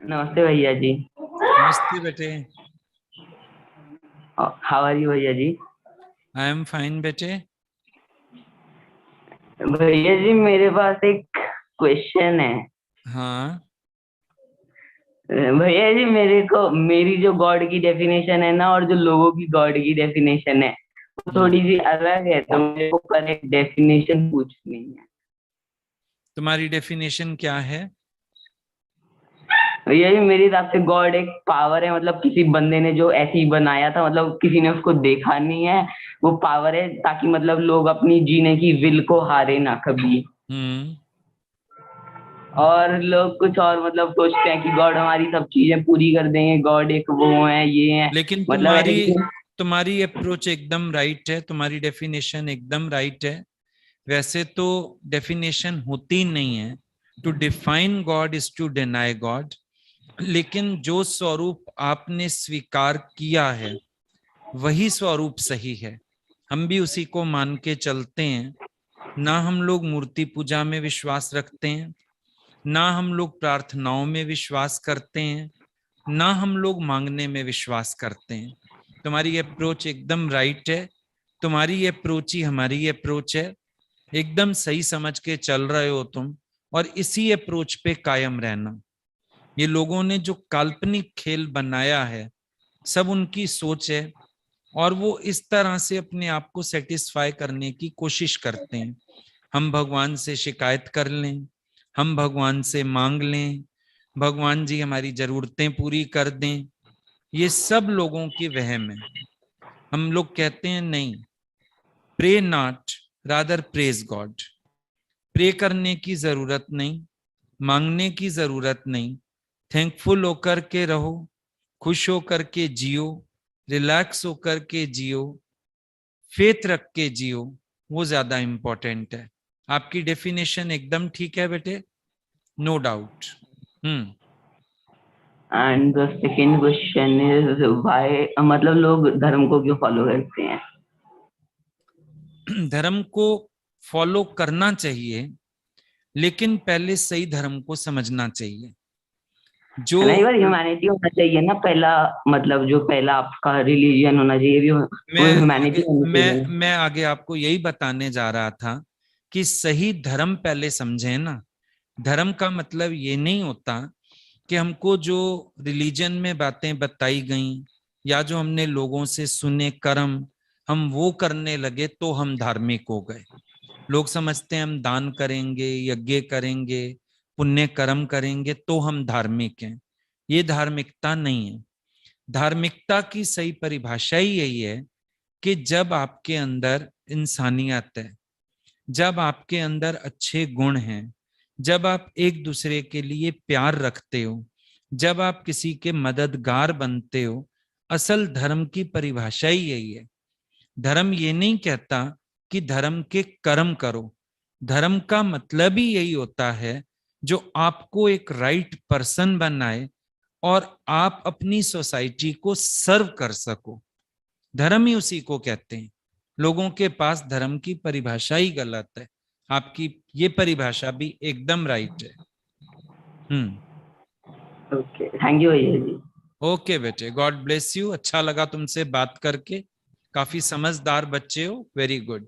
नमस्ते भैया जी। नमस्ते बेटे। हाउ आर यू भैया जी? आई एम फाइन बेटे। भैया जी मेरे पास एक क्वेश्चन है। हाँ। भैया जी मेरे को मेरी जो गॉड की डेफिनेशन है ना और जो लोगों की गॉड की डेफिनेशन है वो हम्म। थोड़ी सी अलग है, तो मेरे को करेक्ट डेफिनेशन पूछनी है। तुम्हारी डेफिनेशन क्या है? भैया जी मेरे हिसाब से गॉड एक पावर है, मतलब किसी बंदे ने जो ऐसे ही बनाया था, मतलब किसी ने उसको देखा नहीं है। वो पावर है ताकि मतलब लोग अपनी जीने की विल को हारे ना कभी। हम्म। और लोग कुछ और मतलब सोचते हैं कि गॉड हमारी सब चीजें पूरी कर देंगे, गॉड एक वो है ये है। लेकिन मतलब ऐसे तुम्हारी किसी। तुम्हारी अप्रोच एकदम राइट है, तुम्हारी डेफिनेशन एकदम राइट है। वैसे तो डेफिनेशन होती नहीं है। To define God is to deny God. लेकिन जो स्वरूप आपने स्वीकार किया है वही स्वरूप सही है। हम भी उसी को मान के चलते हैं। ना हम लोग मूर्ति पूजा में विश्वास रखते हैं, ना हम लोग प्रार्थनाओं में विश्वास करते हैं, ना हम लोग मांगने में विश्वास करते हैं। तुम्हारी अप्रोच एकदम राइट है। तुम्हारी अप्रोच ही हमारी अप्रोच है। एकदम सही समझ के चल रहे हो तुम। और इसी अप्रोच पे कायम रहना। ये लोगों ने जो काल्पनिक खेल बनाया है सब उनकी सोच है। और वो इस तरह से अपने आप को सेटिस्फाई करने की कोशिश करते हैं। हम भगवान से शिकायत कर लें, हम भगवान से मांग लें, भगवान जी हमारी जरूरतें पूरी कर दें। ये सब लोगों की वहम है। हम लोग कहते हैं नहीं, pray not, rather praise God. Pray करने की जरूरत नहीं, मांगने की जरूरत नहीं। थैंकफुल होकर के रहो, खुश होकर के जियो, रिलैक्स होकर के जियो, फेथ रख के जियो। वो ज्यादा इंपॉर्टेंट है। आपकी डेफिनेशन एकदम ठीक है बेटे, no doubt. Hmm. And the second question is why, मतलब लोग धर्म को क्यों फॉलो करते हैं? धर्म को फॉलो करना चाहिए, लेकिन पहले सही धर्म को समझना चाहिए। जो है ना, एक बार ह्यूमैनिटी होना चाहिए ना पहला। मतलब जो पहला आपका रिलीजन होना चाहिए भी वो मैं ह्यूमैनिटी आगे होनी चाहिए मैं ना। मैं आगे आपको यही बताने जा रहा था कि सही धर्म पहले समझे ना। धर्म का मतलब ये नहीं होता कि हमको जो रिलीजन में बातें बताई गई या जो हमने लोगों से सुने कर्म हम वो करने लगे तो हम धार्मिक हो गए। लोग समझते हैं हम दान करेंगे, यज्ञ करेंगे, पुण्य कर्म करेंगे तो हम धार्मिक हैं। ये धार्मिकता नहीं है। धार्मिकता की सही परिभाषा ही यही है कि जब आपके अंदर इंसानियत है, जब आपके अंदर अच्छे गुण हैं, जब आप एक दूसरे के लिए प्यार रखते हो, जब आप किसी के मददगार बनते हो। असल धर्म की परिभाषा ही यही है। धर्म ये नहीं कहता कि धर्म के कर्म करो। धर्म का मतलब ही यही होता है जो आपको एक राइट पर्सन बनाए और आप अपनी सोसाइटी को सर्व कर सको। धर्म ही उसी को कहते हैं। लोगों के पास धर्म की परिभाषा ही गलत है। आपकी ये परिभाषा भी एकदम राइट है। हम्म। ओके, थैंक यू भैया जी। ओके बेटे, गॉड ब्लेस यू। अच्छा लगा तुमसे बात करके। काफी समझदार बच्चे हो, वेरी गुड।